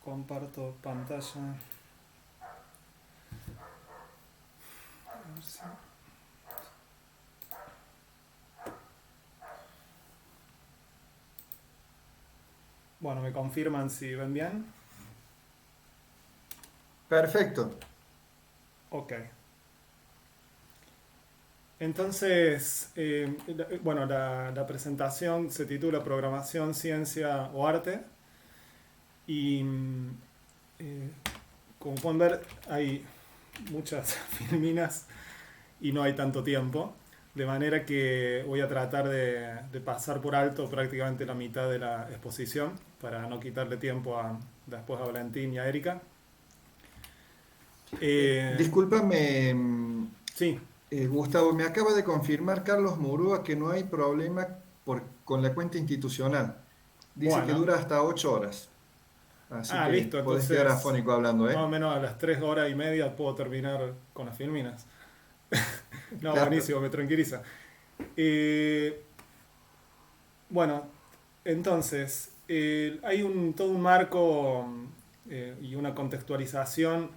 comparto pantalla. A ver si- Bueno, me confirman si ven bien. Perfecto. Ok. Entonces, bueno, la presentación se titula Programación, Ciencia o Arte. Y eh, como pueden ver, hay muchas filminas y no hay tanto tiempo. De manera que voy a tratar de pasar por alto prácticamente la mitad de la exposición para no quitarle tiempo después a Valentín y a Erika. Eh, Discúlpame, sí, Gustavo, me acaba de confirmar Carlos Murúa que no hay problema con la cuenta institucional. Dice que bueno. dura hasta 8 horas, así Ah, que listo, podés quedar entonces afónico hablando, más o ¿eh? menos a las 3 horas y media puedo terminar con las filminas. No, Claro. buenísimo, me tranquiliza. Eh, bueno, entonces, hay todo un marco y una contextualización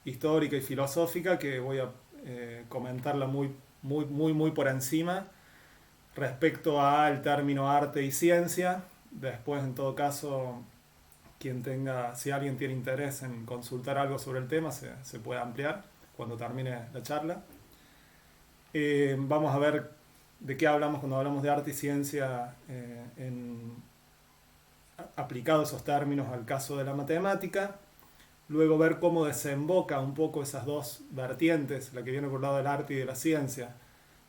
histórica y filosófica que voy a comentarla muy por encima respecto al término arte y ciencia. Después, en todo caso, si alguien tiene interés en consultar algo sobre el tema, se puede ampliar cuando termine la charla. Vamos a ver de qué hablamos cuando hablamos de arte y ciencia aplicado esos términos al caso de la matemática. Luego ver cómo desemboca un poco esas dos vertientes, la que viene por el lado del arte y de la ciencia,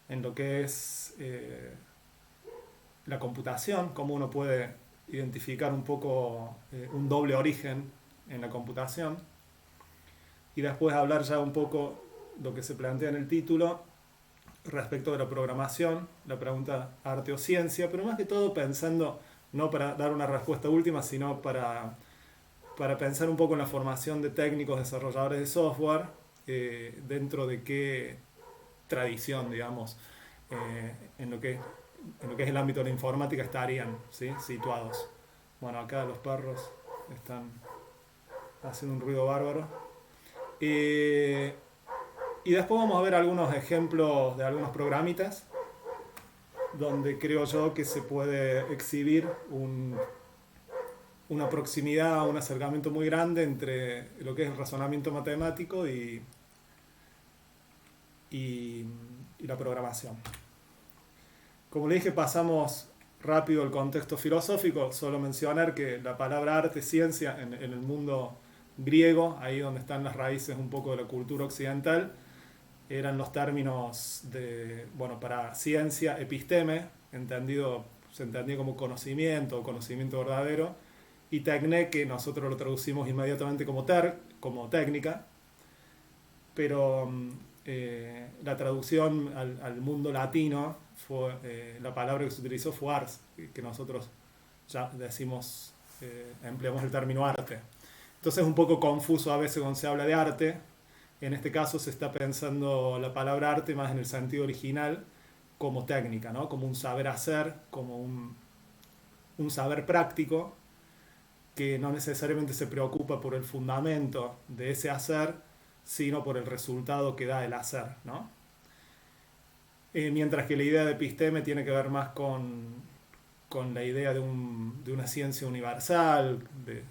en lo que es la computación, cómo uno puede identificar un poco un doble origen en la computación. Y después hablar ya un poco lo que se plantea en el título respecto de la programación, la pregunta arte o ciencia, pero más que todo pensando, no para dar una respuesta última, sino para pensar un poco en la formación de técnicos desarrolladores de software, dentro de qué tradición, digamos, en lo que es el ámbito de la informática estarían, ¿sí?, situados. Bueno, acá los perros están haciendo un ruido bárbaro. Eh, y después vamos a ver algunos ejemplos de algunos programitas donde creo yo que se puede exhibir una proximidad, un acercamiento muy grande entre lo que es el razonamiento matemático y, y la programación. Como le dije, pasamos rápido el contexto filosófico, solo mencionar que la palabra arte, ciencia, en el mundo griego, ahí donde están las raíces un poco de la cultura occidental, eran los términos bueno, para ciencia, episteme, se entendía como conocimiento o conocimiento verdadero, y tecne, que nosotros lo traducimos inmediatamente como técnica, pero la traducción al mundo latino fue, la palabra que se utilizó fue ars, que nosotros ya decimos, empleamos el término arte. Entonces es un poco confuso a veces cuando se habla de arte. En este caso se está pensando la palabra arte más en el sentido original como técnica, ¿no?, como un saber hacer, como un saber práctico que no necesariamente se preocupa por el fundamento de ese hacer, sino por el resultado que da el hacer, ¿no? Mientras que la idea de episteme tiene que ver más con la idea de una ciencia universal, de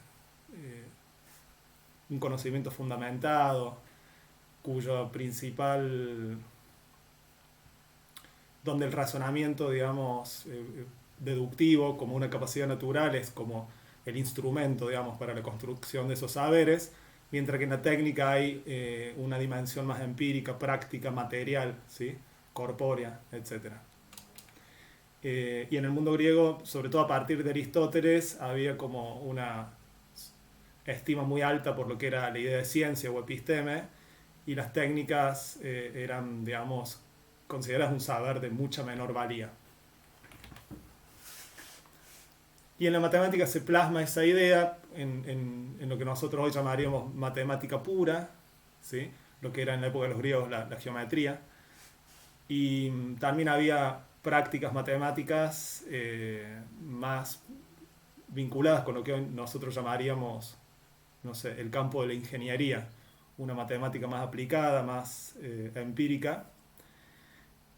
un conocimiento fundamentado, cuyo principal, donde el razonamiento, digamos, deductivo, como una capacidad natural, es como el instrumento, digamos, para la construcción de esos saberes, mientras que en la técnica hay una dimensión más empírica, práctica, material, ¿sí?, corpórea, etcétera. Y en el mundo griego, sobre todo a partir de Aristóteles, había como una estima muy alta por lo que era la idea de ciencia o episteme, y las técnicas eran, digamos, consideradas un saber de mucha menor valía. Y en la matemática se plasma esa idea en lo que nosotros hoy llamaríamos matemática pura, ¿sí?, lo que era en la época de los griegos la geometría. Y también había prácticas matemáticas más vinculadas con lo que hoy nosotros llamaríamos, no sé, el campo de la ingeniería, una matemática más aplicada, más empírica,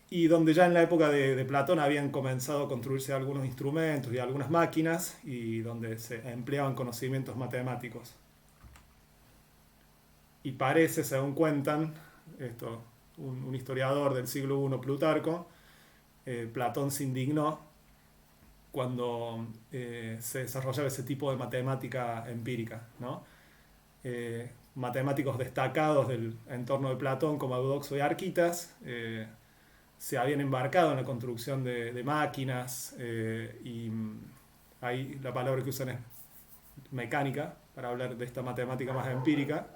y donde ya en la época de Platón habían comenzado a construirse algunos instrumentos y algunas máquinas, y donde se empleaban conocimientos matemáticos. Y parece, según cuentan, un historiador del siglo I, Plutarco, Platón se indignó cuando se desarrollaba ese tipo de matemática empírica, ¿no? Matemáticos destacados del entorno de Platón como Eudoxo y Arquitas se habían embarcado en la construcción de máquinas y ahí la palabra que usan es mecánica para hablar de esta matemática más empírica,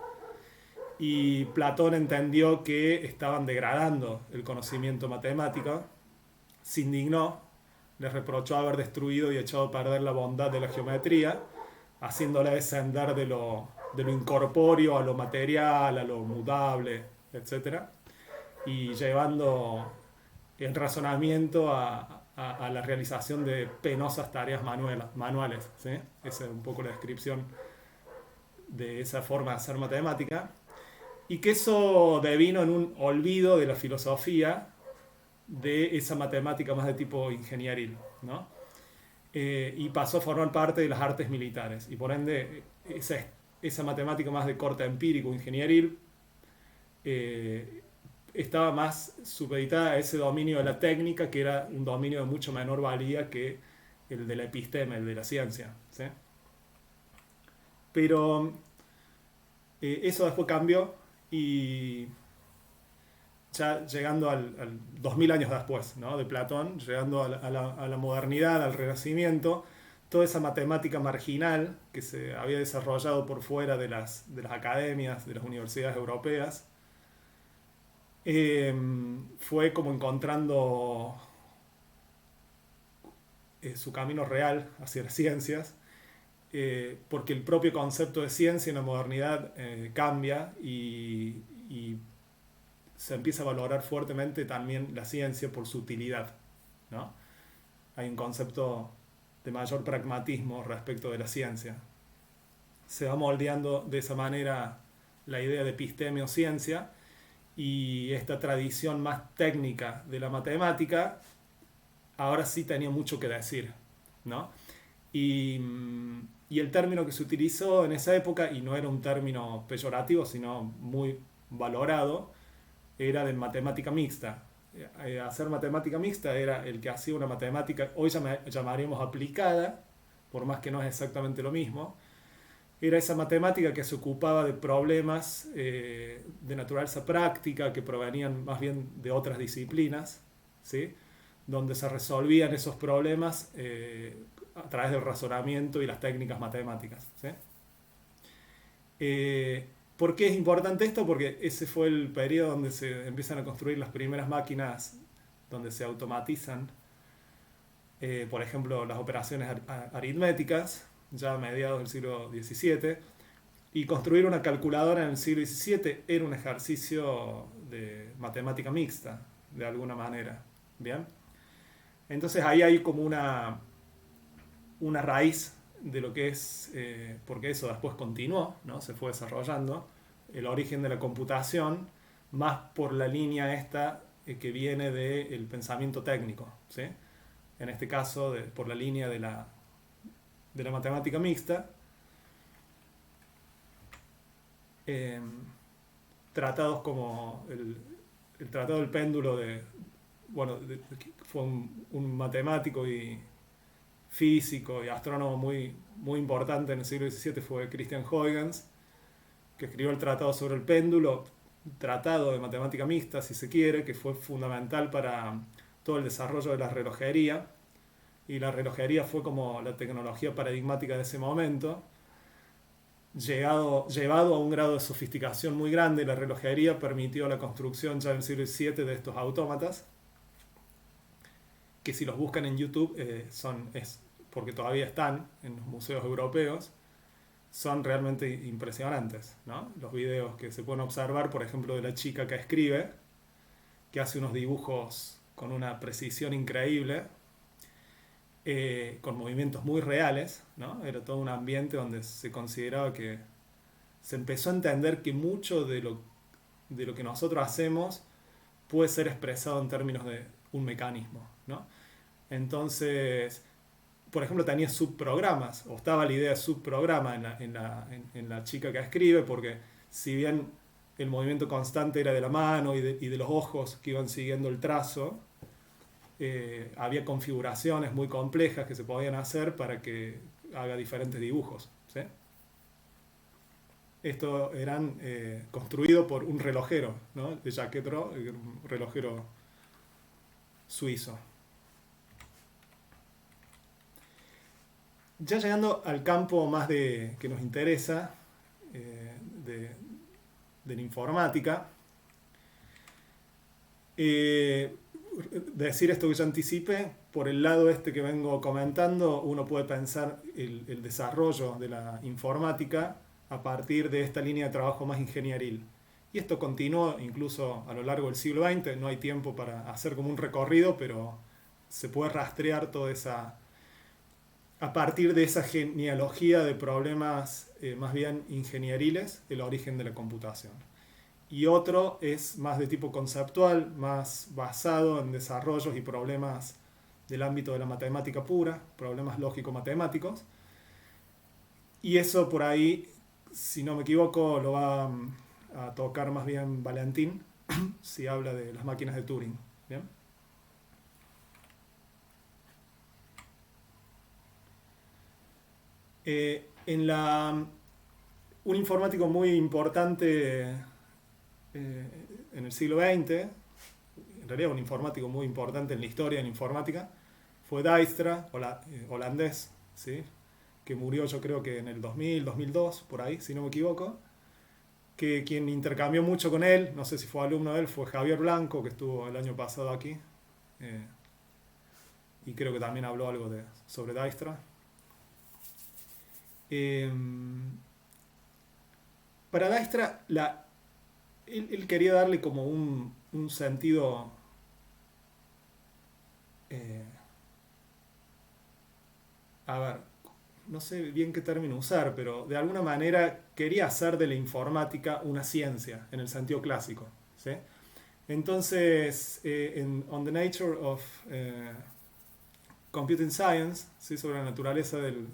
y Platón entendió que estaban degradando el conocimiento matemático, se indignó, les reprochó haber destruido y echado a perder la bondad de la geometría, haciéndola descender de lo incorpóreo a lo material, a lo mudable, etc. Y llevando el razonamiento a la realización de penosas tareas manuales, ¿sí? Esa es un poco la descripción de esa forma de hacer matemática. Y que eso devino en un olvido de la filosofía de esa matemática más de tipo ingenieril, ¿no? Y pasó a formar parte de las artes militares. Y por ende, esa matemática más de corte empírico, ingenieril, estaba más supeditada a ese dominio de la técnica, que era un dominio de mucho menor valía que el de la episteme, el de la ciencia, ¿sí? Pero eso después cambió, y ya llegando al 2000 años después, ¿no?, de Platón, llegando a la modernidad, al Renacimiento, toda esa matemática marginal que se había desarrollado por fuera de las academias, de las universidades europeas, fue como encontrando su camino real hacia las ciencias, porque el propio concepto de ciencia en la modernidad cambia, y se empieza a valorar fuertemente también la ciencia por su utilidad, ¿no? Hay un concepto de mayor pragmatismo respecto de la ciencia. Se va moldeando de esa manera la idea de episteme o ciencia, y esta tradición más técnica de la matemática ahora sí tenía mucho que decir, ¿no? Y el término que se utilizó en esa época, y no era un término peyorativo, sino muy valorado, era de matemática mixta. Hacer matemática mixta era el que hacía una matemática, hoy llamaríamos aplicada, por más que no es exactamente lo mismo. Era esa matemática que se ocupaba de problemas de naturaleza práctica, que provenían más bien de otras disciplinas, ¿sí?, donde se resolvían esos problemas a través del razonamiento y las técnicas matemáticas, ¿sí? ¿Por qué es importante esto? Porque ese fue el periodo donde se empiezan a construir las primeras máquinas donde se automatizan, por ejemplo, las operaciones aritméticas, ya a mediados del siglo XVII, y construir una calculadora en el siglo XVII era un ejercicio de matemática mixta, de alguna manera. ¿Bien? Entonces ahí hay como una raíz de lo que es, porque eso después continuó, ¿no?, se fue desarrollando, el origen de la computación, más por la línea esta que viene del pensamiento técnico, ¿sí? En este caso, por la línea de la matemática mixta, tratados como el tratado del péndulo fue un matemático y físico y astrónomo muy, muy importante en el siglo XVII, fue Christian Huygens, que escribió el tratado sobre el péndulo, tratado de matemática mixta, si se quiere, que fue fundamental para todo el desarrollo de la relojería, y la relojería fue como la tecnología paradigmática de ese momento. Llevado a un grado de sofisticación muy grande, la relojería permitió la construcción ya en el siglo XVII de estos autómatas, que si los buscan en YouTube porque todavía están en los museos europeos, son realmente impresionantes, ¿no? Los videos que se pueden observar, por ejemplo, de la chica que escribe, que hace unos dibujos con una precisión increíble, con movimientos muy reales, ¿no? Era todo un ambiente donde se consideraba que se empezó a entender que mucho de lo que nosotros hacemos puede ser expresado en términos de un mecanismo, ¿no? Entonces, por ejemplo, tenía subprogramas, o estaba la idea de subprograma en la chica que escribe, porque si bien el movimiento constante era de la mano y de los ojos que iban siguiendo el trazo, había configuraciones muy complejas que se podían hacer para que haga diferentes dibujos, ¿sí? Estos eran construidos por un relojero, ¿no? De Jacques Dreux, un relojero suizo. Ya llegando al campo más que nos interesa, de, de la informática, decir esto que yo anticipé, por el lado este que vengo comentando, uno puede pensar el desarrollo de la informática a partir de esta línea de trabajo más ingenieril. Y esto continuó incluso a lo largo del siglo XX, no hay tiempo para hacer como un recorrido, pero se puede rastrear toda esa, a partir de esa genealogía de problemas más bien ingenieriles, el origen de la computación. Y otro es más de tipo conceptual, más basado en desarrollos y problemas del ámbito de la matemática pura, problemas lógico-matemáticos. Y eso por ahí, si no me equivoco, lo va a tocar más bien Valentín, si habla de las máquinas de Turing. ¿Bien? Un informático muy importante en el siglo XX, en realidad un informático muy importante en la historia de la informática, fue Dijkstra, holandés, ¿sí? Que murió yo creo que en el 2000, 2002, por ahí, si no me equivoco, que quien intercambió mucho con él, no sé si fue alumno de él, fue Javier Blanco, que estuvo el año pasado aquí, y creo que también habló algo sobre Dijkstra. Para Dijkstra, él quería darle como un sentido a ver, no sé bien qué término usar, pero de alguna manera quería hacer de la informática una ciencia, en el sentido clásico, ¿sí? Entonces, On the Nature of Computing Science, ¿sí? Sobre la naturaleza de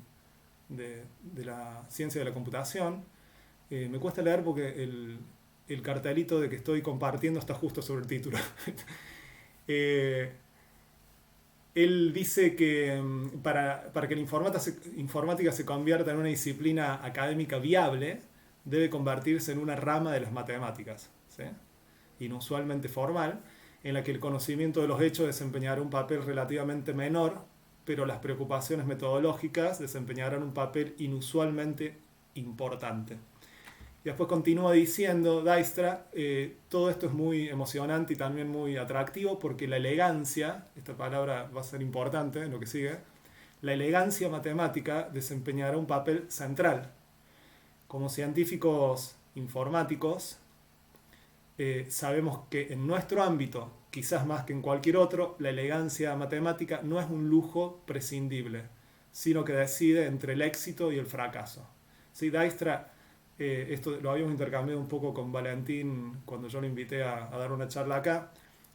la ciencia de la computación, me cuesta leer porque el cartelito de que estoy compartiendo está justo sobre el título. Él dice que para que la informática se convierta en una disciplina académica viable, debe convertirse en una rama de las matemáticas, ¿sí? Inusualmente formal, en la que el conocimiento de los hechos desempeñará un papel relativamente menor, pero las preocupaciones metodológicas desempeñarán un papel inusualmente importante. Y después continúa diciendo Dijkstra, todo esto es muy emocionante y también muy atractivo porque la elegancia, esta palabra va a ser importante en lo que sigue, la elegancia matemática desempeñará un papel central. Como científicos informáticos, sabemos que en nuestro ámbito, quizás más que en cualquier otro, la elegancia matemática no es un lujo prescindible, sino que decide entre el éxito y el fracaso. ¿Sí? Dijkstra, esto lo habíamos intercambiado un poco con Valentín cuando yo lo invité a dar una charla acá.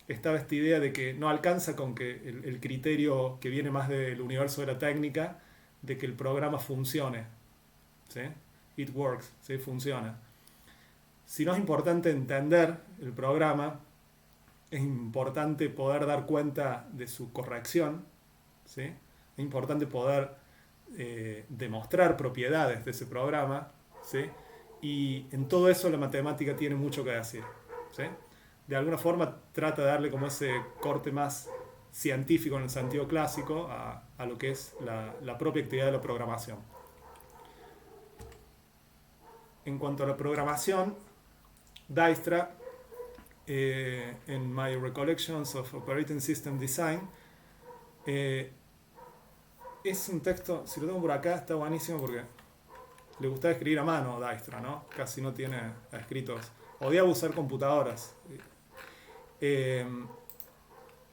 Estaba esta idea de que no alcanza con que el criterio que viene más del universo de la técnica, de que el programa funcione, ¿sí? It works, ¿sí? Funciona. Si no es importante entender el programa, es importante poder dar cuenta de su corrección, ¿sí? Es importante poder demostrar propiedades de ese programa, ¿sí? Y en todo eso la matemática tiene mucho que decir, ¿sí? De alguna forma trata de darle como ese corte más científico en el sentido clásico a lo que es la propia actividad de la programación. En cuanto a la programación, Dijkstra, en My Recollections of Operating System Design, es un texto, si lo tengo por acá, está buenísimo porque le gustaba escribir a mano Dijkstra, ¿no? Casi no tiene escritos. Odiaba usar computadoras.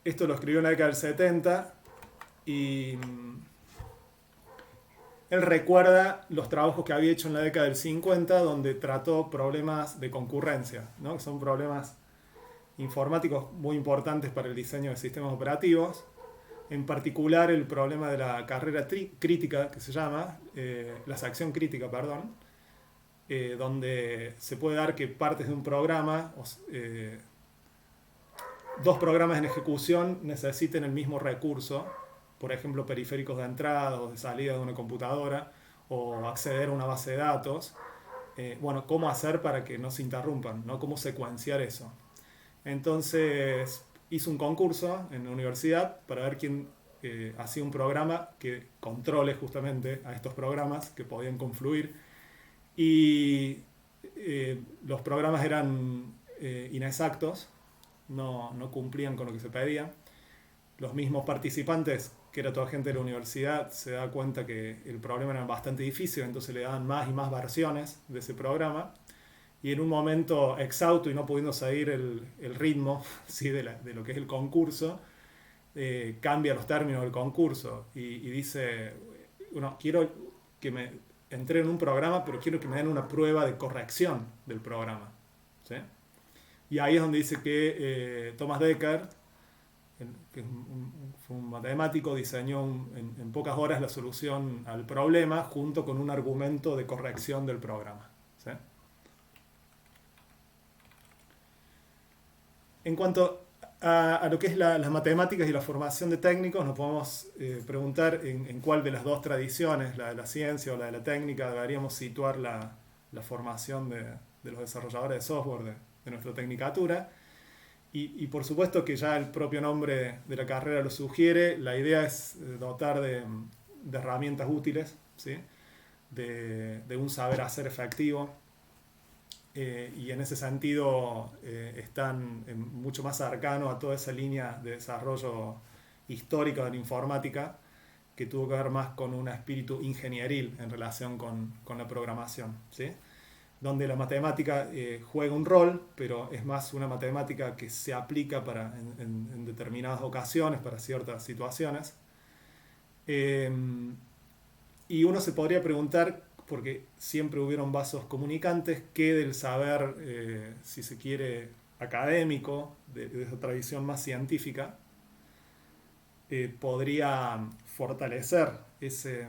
Esto lo escribió en la década del 70 Y él recuerda los trabajos que había hecho en la década del 50, donde trató problemas de concurrencia, ¿no? Que son problemas informáticos muy importantes para el diseño de sistemas operativos. En particular el problema de la carrera crítica, que se llama, la sección crítica, perdón, donde se puede dar que partes de un programa, dos programas en ejecución necesiten el mismo recurso, por ejemplo, periféricos de entrada o de salida de una computadora, o acceder a una base de datos. Bueno, ¿cómo hacer para que no se interrumpan? ¿No? ¿Cómo secuenciar eso? Entonces hizo un concurso en la universidad para ver quién hacía un programa que controle justamente a estos programas que podían confluir. Y los programas eran inexactos, no cumplían con lo que se pedía. Los mismos participantes, que era toda gente de la universidad, se da cuenta que el problema era bastante difícil, entonces le daban más y más versiones de ese programa. Y en un momento exhausto y no pudiendo seguir el ritmo ¿sí? de lo que es el concurso, cambia los términos del concurso y dice, bueno, quiero que me entren en un programa, pero quiero que me den una prueba de corrección del programa. ¿Sí? Y ahí es donde dice que Thomas Dekker, que fue un matemático, diseñó en pocas horas la solución al problema junto con un argumento de corrección del programa. ¿Sí? En cuanto a lo que es las matemáticas y la formación de técnicos, nos podemos preguntar en cuál de las dos tradiciones, la de la ciencia o la de la técnica, deberíamos situar la formación de los desarrolladores de software de nuestra tecnicatura. Y por supuesto que ya el propio nombre de la carrera lo sugiere, la idea es dotar de herramientas útiles, ¿sí? de un saber hacer efectivo. Y en ese sentido están mucho más cercanos a toda esa línea de desarrollo histórico de la informática que tuvo que ver más con un espíritu ingenieril en relación con la programación, ¿sí? Donde la matemática juega un rol, pero es más una matemática que se aplica en determinadas ocasiones, para ciertas situaciones. Y uno se podría preguntar, porque siempre hubieron vasos comunicantes, qué del saber, si se quiere, académico, de esa tradición más científica, podría fortalecer ese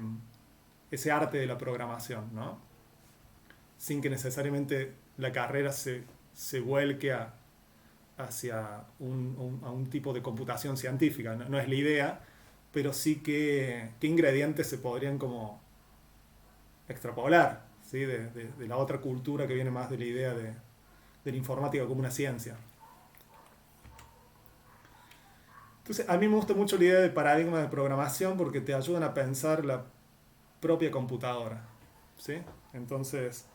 arte de la programación, ¿no? Sin que necesariamente la carrera se vuelque hacia a un tipo de computación científica. No es la idea, pero sí que qué ingredientes se podrían como extrapolar, ¿sí? de la otra cultura que viene más de la idea de la informática como una ciencia. Entonces, a mí me gusta mucho la idea de paradigma de programación porque te ayudan a pensar la propia computadora, ¿sí? Entonces,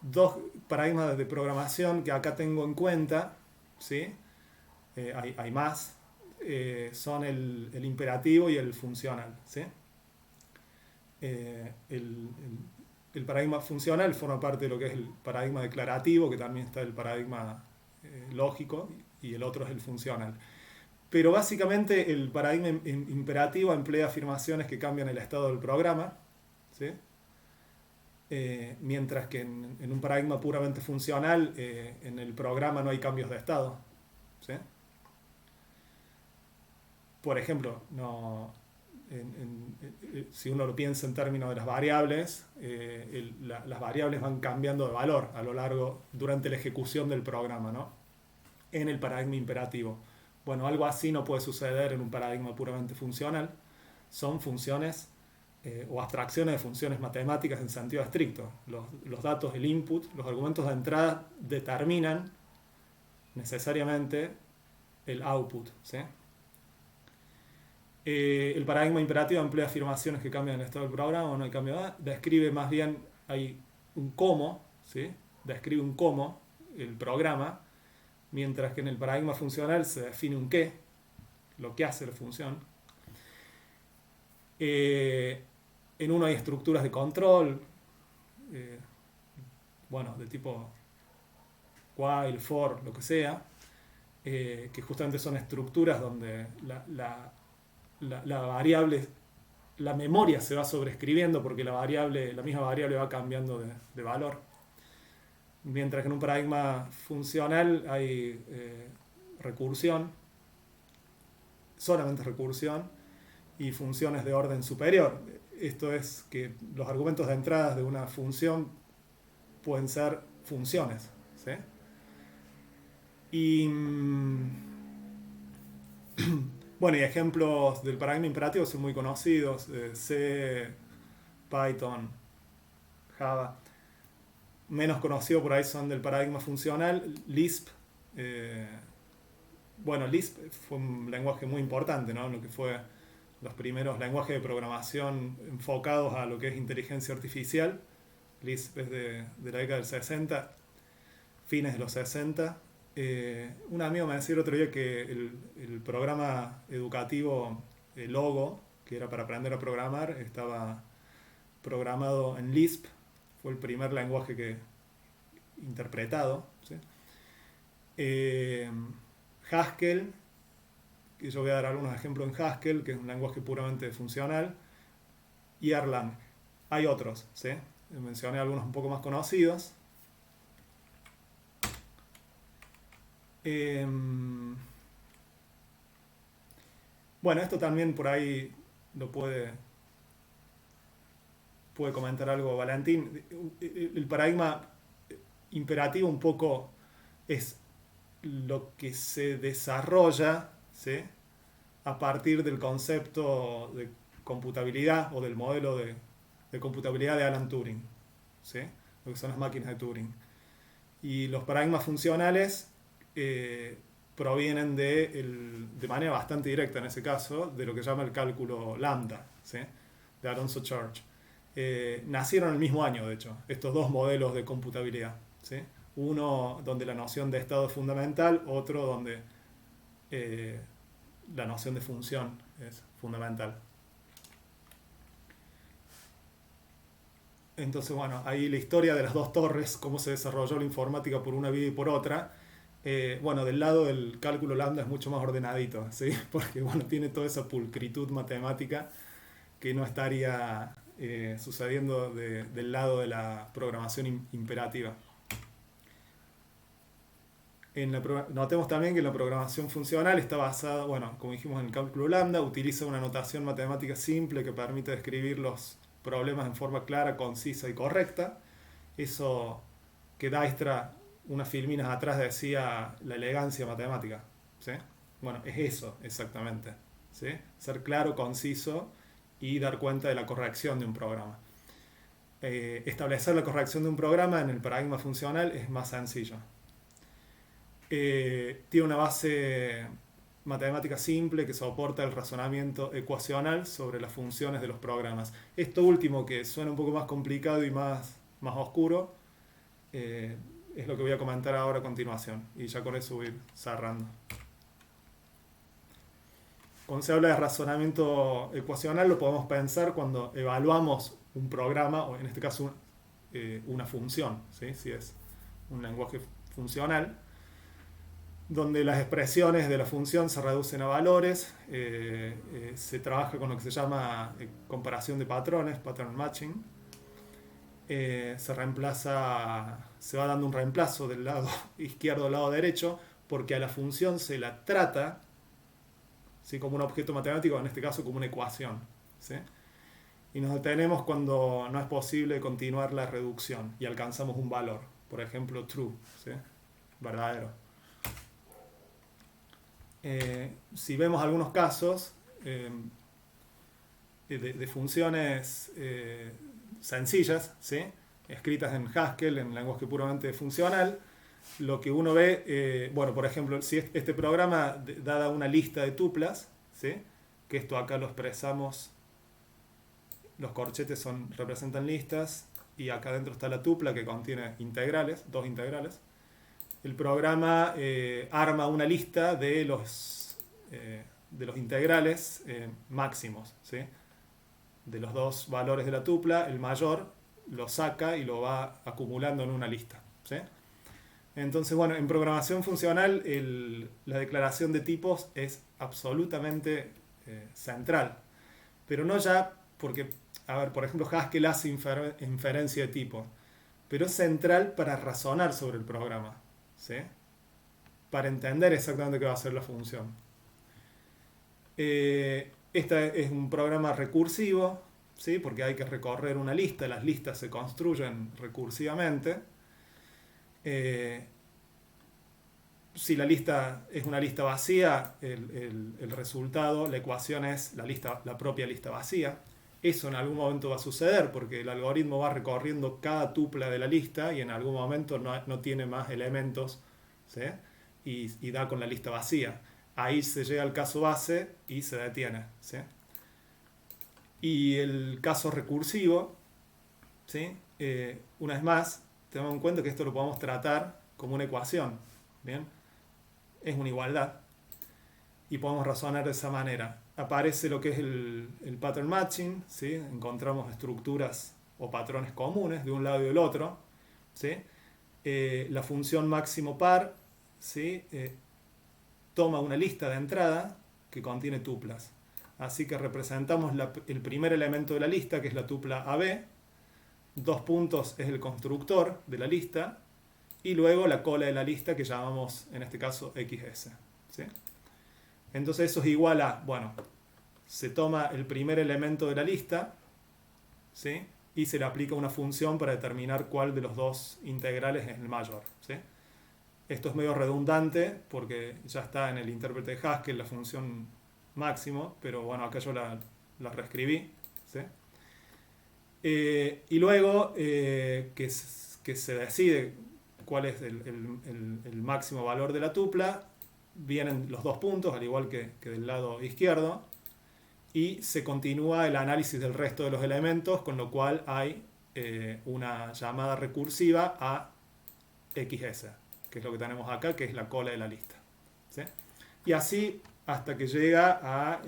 dos paradigmas de programación que acá tengo en cuenta, ¿sí? Hay más, son el imperativo y el funcional, ¿sí? El paradigma funcional forma parte de lo que es el paradigma declarativo, que también está el paradigma lógico, y el otro es el funcional. Pero básicamente el paradigma imperativo emplea afirmaciones que cambian el estado del programa, ¿sí? Mientras que en un paradigma puramente funcional, en el programa no hay cambios de estado, ¿sí? Por ejemplo, si uno lo piensa en términos de las variables, las variables van cambiando de valor durante la ejecución del programa, ¿no? En el paradigma imperativo. Bueno, algo así no puede suceder en un paradigma puramente funcional. Son funciones o abstracciones de funciones matemáticas en sentido estricto. Los datos, el input, los argumentos de entrada determinan necesariamente el output, ¿sí? El paradigma imperativo emplea afirmaciones que cambian el estado del programa o no hay cambio de nada. Describe más bien, hay un cómo, ¿sí? Describe un cómo, el programa, mientras que en el paradigma funcional se define un qué, lo que hace la función. En uno hay estructuras de control, bueno, de tipo while, for, lo que sea, que justamente son estructuras donde la variable, la memoria se va sobreescribiendo porque la misma variable va cambiando de valor. Mientras que en un paradigma funcional hay recursión, solamente recursión, y funciones de orden superior. Esto es que los argumentos de entrada de una función pueden ser funciones, ¿sí? Y bueno, y ejemplos del paradigma imperativo son muy conocidos: C, Python, Java. Menos conocidos por ahí son del paradigma funcional, Lisp. Bueno, Lisp fue un lenguaje muy importante, ¿no? Lo que fue los primeros lenguajes de programación enfocados a lo que es inteligencia artificial. Lisp es de la década del 60, fines de los 60. Un amigo me decía el otro día que el programa educativo Logo, que era para aprender a programar, estaba programado en Lisp. Fue el primer lenguaje que interpretado, ¿sí? Haskell, que yo voy a dar algunos ejemplos en Haskell, que es un lenguaje puramente funcional, y Erlang. Hay otros, ¿sí? Mencioné algunos un poco más conocidos. Bueno, esto también por ahí lo puede comentar algo Valentín. El paradigma imperativo un poco es lo que se desarrolla, ¿sí?, a partir del concepto de computabilidad o del modelo de computabilidad de Alan Turing, ¿sí?, lo que son las máquinas de Turing. Y los paradigmas funcionales provienen de manera bastante directa en ese caso de lo que se llama el cálculo lambda, ¿sí?, de Alonzo Church. Nacieron el mismo año, de hecho, estos dos modelos de computabilidad, ¿sí? Uno donde la noción de estado es fundamental, otro donde la noción de función es fundamental. Entonces, bueno, ahí la historia de las dos torres, cómo se desarrolló la informática por una vía y por otra. Bueno, del lado del cálculo lambda es mucho más ordenadito, ¿sí? Porque, bueno, tiene toda esa pulcritud matemática que no estaría sucediendo del lado de la programación imperativa. Notemos también que la programación funcional está basada, bueno, como dijimos, en el cálculo lambda, utiliza una notación matemática simple que permite describir los problemas en forma clara, concisa y correcta. Eso que Dijkstra, unas filminas atrás, decía la elegancia matemática, ¿sí? Bueno, es eso exactamente, ¿sí? Ser claro, conciso y dar cuenta de la corrección de un programa. Establecer la corrección de un programa en el paradigma funcional es más sencillo. Tiene una base matemática simple que soporta el razonamiento ecuacional sobre las funciones de los programas. Esto último, que suena un poco más complicado y más oscuro, es lo que voy a comentar ahora a continuación, y ya con eso voy a ir cerrando. Cuando se habla de razonamiento ecuacional, lo podemos pensar cuando evaluamos un programa, o en este caso una función, ¿sí?, si es un lenguaje funcional, donde las expresiones de la función se reducen a valores. Se trabaja con lo que se llama comparación de patrones, pattern matching. Se va dando un reemplazo del lado izquierdo al lado derecho, porque a la función se la trata, ¿sí?, como un objeto matemático, en este caso como una ecuación, ¿sí? Y nos detenemos cuando no es posible continuar la reducción y alcanzamos un valor, por ejemplo true, ¿sí?, verdadero. Si vemos algunos casos de funciones sencillas, ¿sí?, escritas en Haskell, en lenguaje puramente funcional, lo que uno ve, bueno, por ejemplo, si este programa da una lista de tuplas, ¿sí?, que esto acá lo expresamos, los corchetes representan listas, y acá dentro está la tupla que contiene integrales, dos integrales. El programa arma una lista de los integrales máximos, ¿sí?, de los dos valores de la tupla. El mayor lo saca y lo va acumulando en una lista, ¿sí? Entonces, bueno, en programación funcional la declaración de tipos es absolutamente central. Pero no ya porque, a ver, por ejemplo, Haskell hace inferencia de tipo, pero es central para razonar sobre el programa, ¿sí? Para entender exactamente qué va a hacer la función. Este es un programa recursivo, ¿sí? Porque hay que recorrer una lista, las listas se construyen recursivamente. Si la lista es una lista vacía, el resultado, la ecuación es la propia lista vacía. Eso en algún momento va a suceder porque el algoritmo va recorriendo cada tupla de la lista y en algún momento no tiene más elementos, ¿sí? Y da con la lista vacía. Ahí se llega al caso base y se detiene, ¿sí? Y el caso recursivo, ¿sí? Una vez más, tenemos en cuenta que esto lo podemos tratar como una ecuación, ¿bien? Es una igualdad y podemos razonar de esa manera. Aparece lo que es el pattern matching, ¿sí? Encontramos estructuras o patrones comunes de un lado y del otro, ¿sí? La función máximo par, ¿sí? Toma una lista de entrada que contiene tuplas. Así que representamos el primer elemento de la lista, que es la tupla AB, 2 puntos es el constructor de la lista, y luego la cola de la lista que llamamos en este caso XS, ¿sí? Entonces eso es igual a, bueno, se toma el primer elemento de la lista, ¿sí? Y se le aplica una función para determinar cuál de los dos integrales es el mayor, ¿sí? Esto es medio redundante porque ya está en el intérprete de Haskell la función máximo, pero bueno, acá yo la reescribí, ¿sí? Y luego que se decide cuál es el máximo valor de la tupla, vienen los 2 puntos, al igual que del lado izquierdo, y se continúa el análisis del resto de los elementos, con lo cual hay una llamada recursiva a XS, que es lo que tenemos acá, que es la cola de la lista, ¿sí? Y así hasta que llega a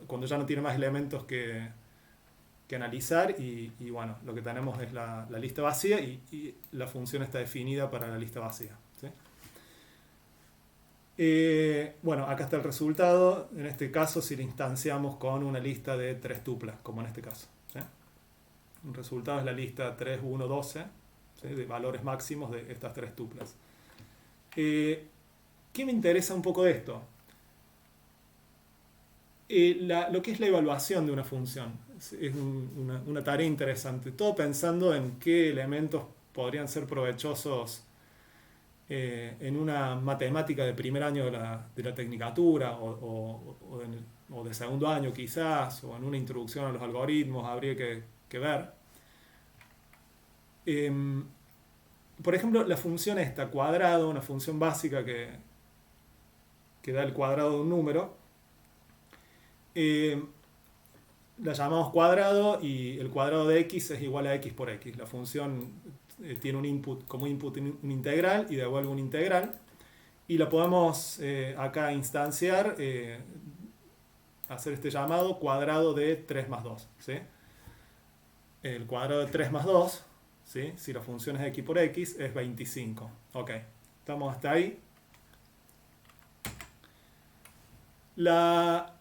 cuando ya no tiene más elementos que analizar y bueno, lo que tenemos es la lista vacía y la función está definida para la lista vacía, ¿sí? Bueno, acá está el resultado. En este caso, si le instanciamos con una lista de 3 tuplas, como en este caso, ¿sí? El resultado es la lista 3, 1, 12, ¿sí? De valores máximos de estas 3 tuplas. ¿Qué me interesa un poco de esto? Lo que es la evaluación de una función es una tarea interesante, todo pensando en qué elementos podrían ser provechosos en una matemática de primer año de la tecnicatura o de segundo año quizás, o en una introducción a los algoritmos habría que ver. Por ejemplo, la función esta, cuadrado, una función básica que da el cuadrado de un número, la llamamos cuadrado y el cuadrado de x es igual a x por x. La función tiene como input un integral y devuelve un integral. Y la podemos acá instanciar, hacer este llamado cuadrado de 3 más 2. ¿Sí? El cuadrado de 3 más 2, ¿sí? Si la función es x por x, es 25. Ok, estamos hasta ahí. La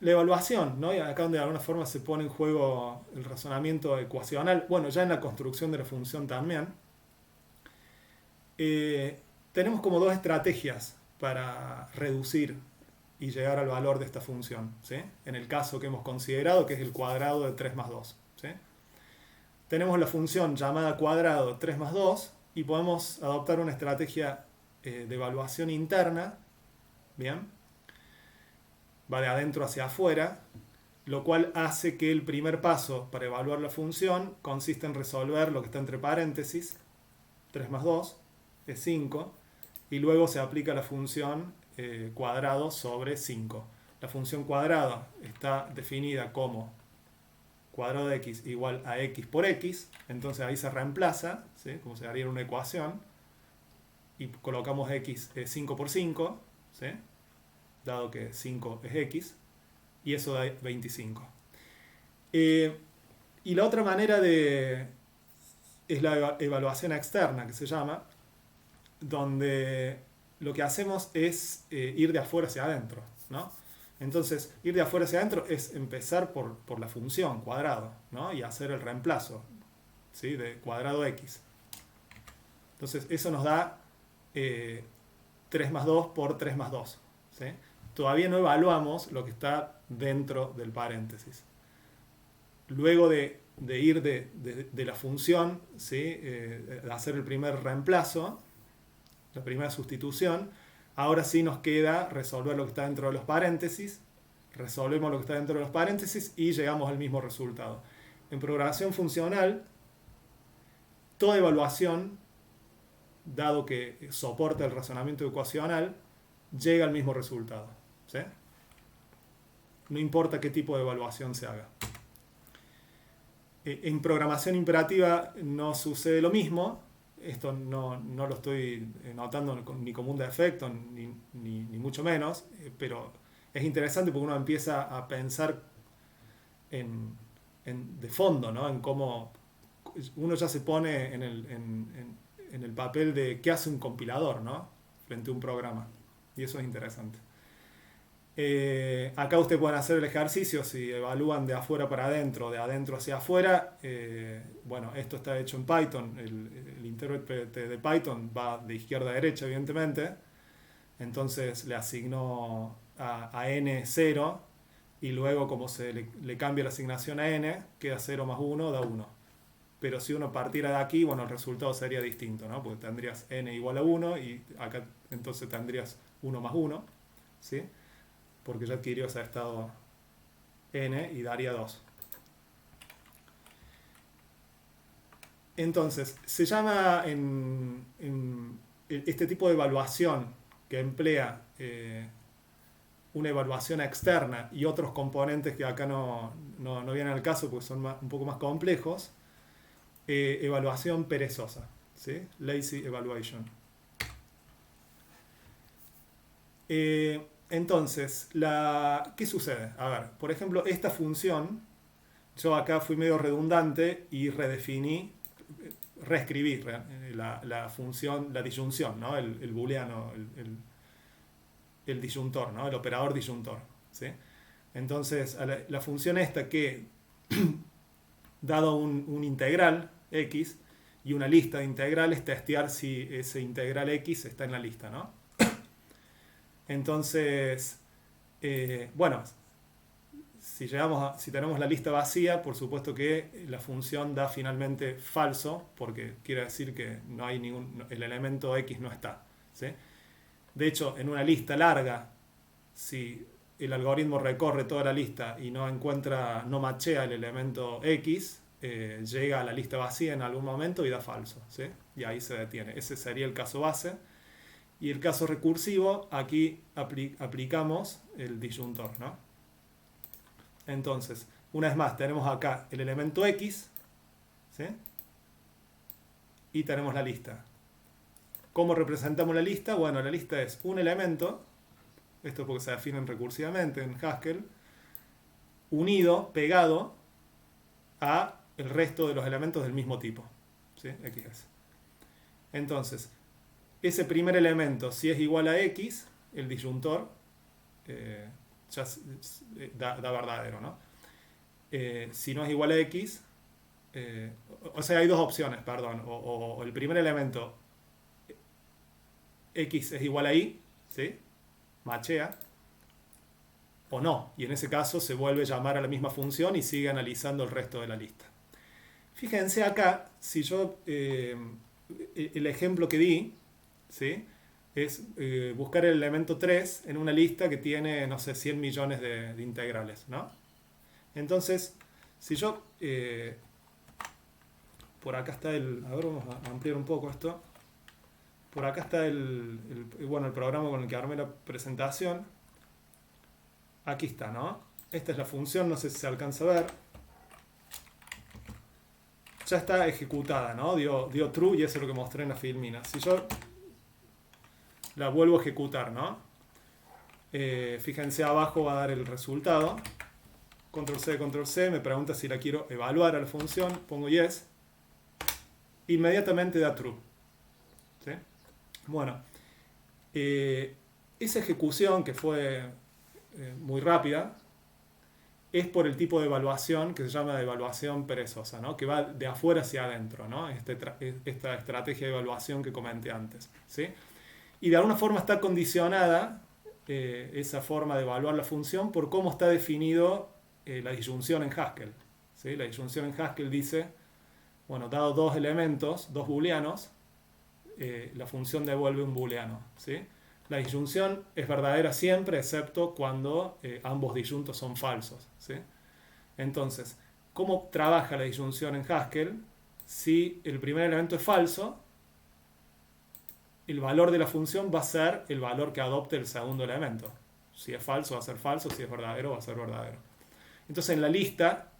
evaluación, ¿no? Y acá donde de alguna forma se pone en juego el razonamiento ecuacional, bueno, ya en la construcción de la función también, tenemos como 2 estrategias para reducir y llegar al valor de esta función, ¿sí? En el caso que hemos considerado, que es el cuadrado de 3 más 2, ¿sí? Tenemos la función llamada cuadrado 3 más 2 y podemos adoptar una estrategia de evaluación interna, ¿bien? Va de adentro hacia afuera, lo cual hace que el primer paso para evaluar la función consiste en resolver lo que está entre paréntesis, 3 más 2 es 5, y luego se aplica la función cuadrado sobre 5. La función cuadrado está definida como cuadrado de x igual a x por x, entonces ahí se reemplaza, ¿sí? Como se haría una ecuación, y colocamos x 5 por 5, ¿sí? Dado que 5 es x, y eso da 25. Y la otra manera es la evaluación externa, que se llama, donde lo que hacemos es ir de afuera hacia adentro, ¿no? Entonces, ir de afuera hacia adentro es empezar por la función cuadrado, ¿no? Y hacer el reemplazo, ¿sí? De cuadrado x. Entonces, eso nos da 3 más 2 por 3 más 2. ¿Sí? Todavía no evaluamos lo que está dentro del paréntesis. Luego de ir de la función, ¿sí? De hacer el primer reemplazo, la primera sustitución, ahora sí nos queda resolver lo que está dentro de los paréntesis, resolvemos lo que está dentro de los paréntesis y llegamos al mismo resultado. En programación funcional, toda evaluación, dado que soporta el razonamiento ecuacional, llega al mismo resultado. ¿Sí? No importa qué tipo de evaluación se haga. En programación imperativa no sucede lo mismo. Esto no lo estoy notando ni como un defecto, ni mucho menos, pero es interesante porque uno empieza a pensar de fondo, ¿no? En cómo uno ya se pone en el papel de qué hace un compilador, ¿no? Frente a un programa. Y eso es interesante. Acá ustedes pueden hacer el ejercicio si evalúan de afuera para adentro, de adentro hacia afuera. Bueno, esto está hecho en Python. El intérprete de Python va de izquierda a derecha, evidentemente. Entonces le asignó a n 0 y luego como se le cambia la asignación a n, queda 0 más 1, da 1. Pero si uno partiera de aquí, bueno, el resultado sería distinto, ¿no? Porque tendrías n igual a 1 y acá entonces tendrías 1 más 1, ¿sí? Porque ya adquirió ese estado n y daría 2. Entonces, se llama en este tipo de evaluación que emplea una evaluación externa y otros componentes que acá no vienen al caso porque son un poco más complejos, evaluación perezosa, ¿sí? Lazy evaluation. Entonces, ¿qué sucede? A ver, por ejemplo, esta función, yo acá fui medio redundante y reescribí la función, la disyunción, ¿no? El booleano, el disyuntor, ¿no? El operador disyuntor, ¿sí? Entonces, la función esta que, dado un integral x y una lista de integrales, testear si ese integral x está en la lista, ¿no? Entonces, bueno, si tenemos la lista vacía, por supuesto que la función da finalmente falso, porque quiere decir que no hay el elemento x no está, ¿sí? De hecho, en una lista larga, si el algoritmo recorre toda la lista y no machea el elemento x, llega a la lista vacía en algún momento y da falso, ¿sí? Y ahí se detiene. Ese sería el caso base. Y el caso recursivo, aquí aplicamos el disyuntor, ¿no? Entonces, una vez más, tenemos acá el elemento x, ¿sí? Y tenemos la lista. ¿Cómo representamos la lista? Bueno, la lista es un elemento, esto porque se definen recursivamente en Haskell, unido, pegado a el resto de los elementos del mismo tipo, ¿sí? XS. Entonces, ese primer elemento, si es igual a x, el disyuntor ya da verdadero, ¿no? Si no es igual a x, o sea, hay dos opciones, perdón. O el primer elemento, x es igual a y, ¿sí? Machea, o no. Y en ese caso se vuelve a llamar a la misma función y sigue analizando el resto de la lista. Fíjense acá, si yo, el ejemplo que di, ¿sí? Es buscar el elemento 3 en una lista que tiene, no sé, 100 millones de integrales, ¿no? Entonces, si yo, por acá está a ver, vamos a ampliar un poco esto. Por acá está el programa con el que armé la presentación. Aquí está, ¿no? Esta es la función, no sé si se alcanza a ver. Ya está ejecutada, ¿no? Dio true y eso es lo que mostré en la filmina. Si yo la vuelvo a ejecutar, ¿no? Fíjense, abajo va a dar el resultado. Control C, me pregunta si la quiero evaluar a la función, pongo yes. Inmediatamente da true, ¿sí? Bueno, esa ejecución que fue muy rápida, es por el tipo de evaluación que se llama evaluación perezosa, ¿no? Que va de afuera hacia adentro, ¿no? Esta estrategia de evaluación que comenté antes, ¿sí? Y de alguna forma está condicionada esa forma de evaluar la función por cómo está definido la disyunción en Haskell, ¿sí? La disyunción en Haskell dice, bueno, dado dos elementos, dos booleanos, la función devuelve un booleano, ¿sí? La disyunción es verdadera siempre, excepto cuando ambos disyuntos son falsos, ¿sí? Entonces, ¿cómo trabaja la disyunción en Haskell? Si el primer elemento es falso, el valor de la función va a ser el valor que adopte el segundo elemento. Si es falso, va a ser falso, si es verdadero, va a ser verdadero. Entonces, en la lista,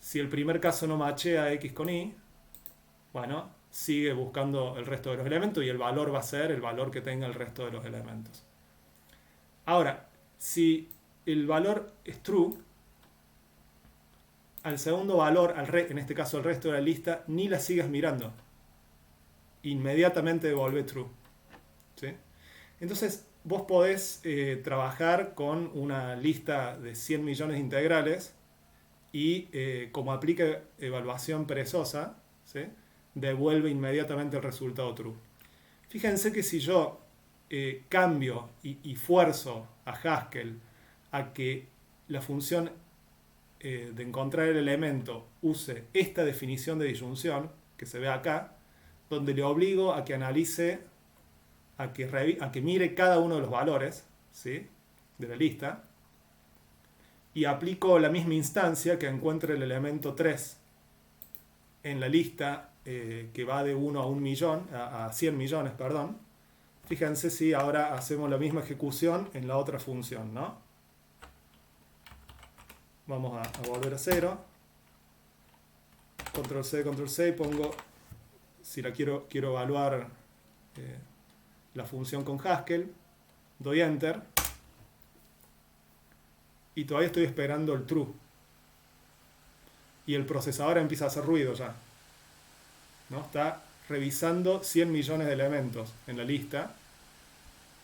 si el primer caso no machea X con Y, bueno, sigue buscando el resto de los elementos y el valor va a ser el valor que tenga el resto de los elementos. Ahora, si el valor es true, al segundo valor, en este caso el resto de la lista, ni la sigas mirando. Inmediatamente devuelve true, ¿sí? Entonces, vos podés trabajar con una lista de 100 millones de integrales y como aplica evaluación perezosa, ¿sí? Devuelve inmediatamente el resultado true. Fíjense que si yo cambio y fuerzo a Haskell a que la función de encontrar el elemento use esta definición de disyunción que se ve acá, donde le obligo a que analice, a que mire cada uno de los valores, ¿sí? De la lista, y aplico la misma instancia que encuentre el elemento 3 en la lista que va de 1 a 1 millón, a 100 millones, perdón. Fíjense si ahora hacemos la misma ejecución en la otra función, ¿no? Vamos a volver a 0. Control C, y pongo, si la quiero evaluar la función con Haskell, doy Enter, y todavía estoy esperando el true. Y el procesador empieza a hacer ruido ya, ¿no? Está revisando 100 millones de elementos en la lista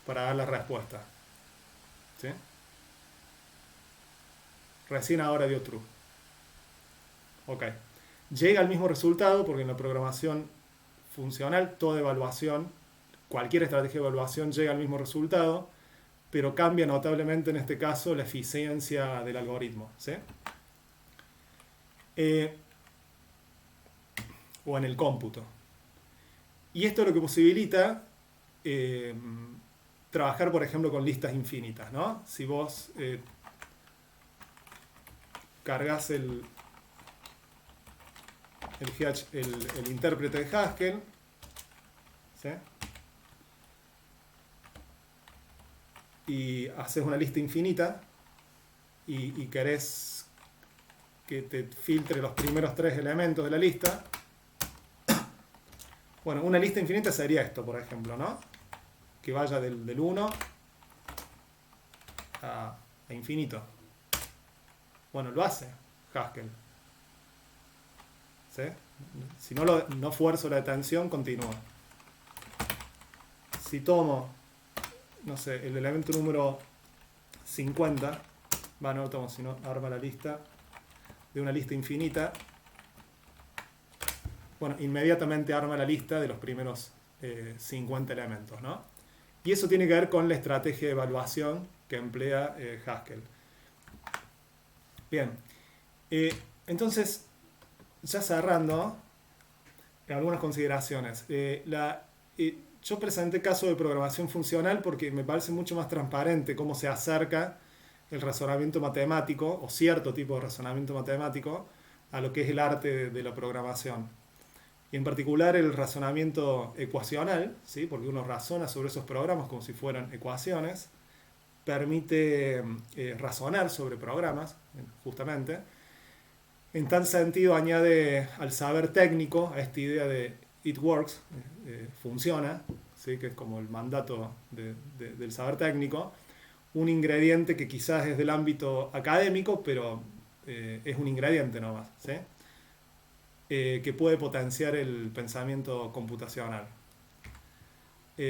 para dar la respuesta, ¿sí? Recién ahora dio true. Ok. Llega al mismo resultado porque en la programación funcional toda evaluación, cualquier estrategia de evaluación llega al mismo resultado, pero cambia notablemente en este caso la eficiencia del algoritmo, ¿sí? O en el cómputo. Y esto es lo que posibilita trabajar, por ejemplo, con listas infinitas, ¿no? Si vos cargas el intérprete de Haskell, ¿sí? Y haces una lista infinita y querés que te filtre los primeros 3 elementos de la lista. Bueno, una lista infinita sería esto, por ejemplo, ¿no? Que vaya del 1 a infinito. Bueno, lo hace Haskell, ¿sí? Si no fuerzo la detención, continúa. Si tomo, no sé, el elemento número 50, no tomo, sino arma la lista de una lista infinita. Bueno, inmediatamente arma la lista de los primeros 50 elementos, ¿no? Y eso tiene que ver con la estrategia de evaluación que emplea Haskell. Bien, entonces, ya cerrando, algunas consideraciones. Yo presenté caso de programación funcional porque me parece mucho más transparente cómo se acerca el razonamiento matemático, o cierto tipo de razonamiento matemático, a lo que es el arte de la programación. Y en particular el razonamiento ecuacional, ¿sí? Porque uno razona sobre esos programas como si fueran ecuaciones, permite razonar sobre programas, justamente. En tal sentido añade al saber técnico, a esta idea de it works, funciona, ¿sí? Que es como el mandato del saber técnico, un ingrediente que quizás es del ámbito académico, pero es un ingrediente nomás, ¿sí? Que puede potenciar el pensamiento computacional.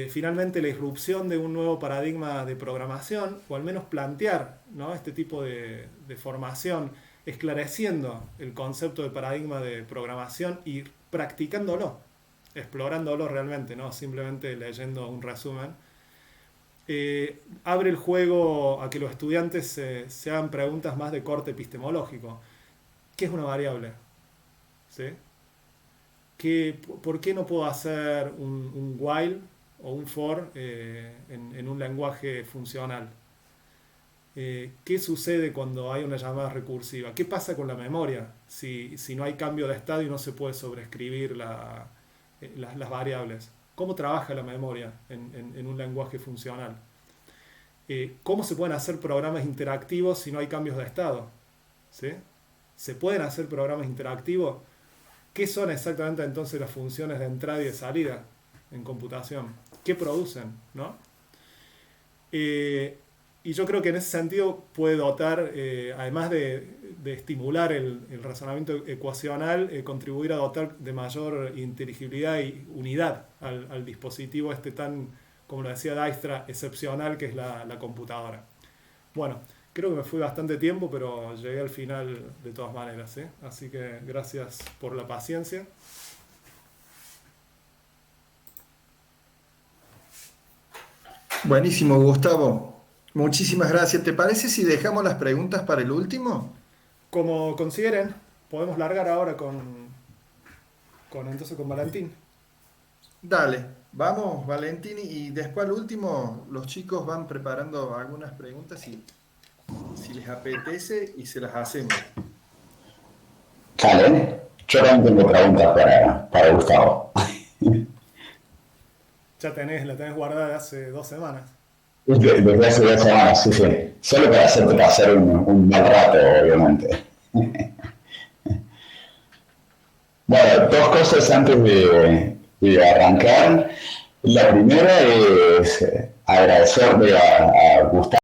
finalmente la irrupción de un nuevo paradigma de programación, o al menos plantear, ¿no?, este tipo de formación, esclareciendo el concepto de paradigma de programación y practicándolo, explorándolo realmente, no simplemente leyendo un resumen, abre el juego a que los estudiantes se hagan preguntas más de corte epistemológico. ¿Qué es una variable? ¿Sí? ¿Por qué no puedo hacer un while o un for en un lenguaje funcional? ¿Qué sucede cuando hay una llamada recursiva? ¿Qué pasa con la memoria si no hay cambio de estado y no se puede sobreescribir las variables? ¿Cómo trabaja la memoria en un lenguaje funcional? ¿Cómo se pueden hacer programas interactivos si no hay cambios de estado? ¿Sí? ¿Se pueden hacer programas interactivos? ¿Qué son exactamente entonces las funciones de entrada y de salida en computación? ¿Qué producen? ¿No? Y yo creo que en ese sentido puede dotar, además de estimular el razonamiento ecuacional, contribuir a dotar de mayor inteligibilidad y unidad al dispositivo este tan, como lo decía Dijkstra, excepcional que es la computadora. Bueno, creo que me fui bastante tiempo, pero llegué al final de todas maneras, ¿sí? Así que gracias por la paciencia. Buenísimo, Gustavo. Muchísimas gracias. ¿Te parece si dejamos las preguntas para el último? Como consideren, podemos largar ahora entonces con Valentín. Dale, vamos, Valentín, y después al último los chicos van preparando algunas preguntas y si les apetece y se las hacemos. Dale, yo también tengo preguntas para Gustavo. La tenés guardada de hace 2 semanas. Desde hace 2 semanas, sí, sí. Solo para hacerte pasar un mal rato, obviamente. Bueno, 2 cosas antes de arrancar. La primera es agradecerle a Gustavo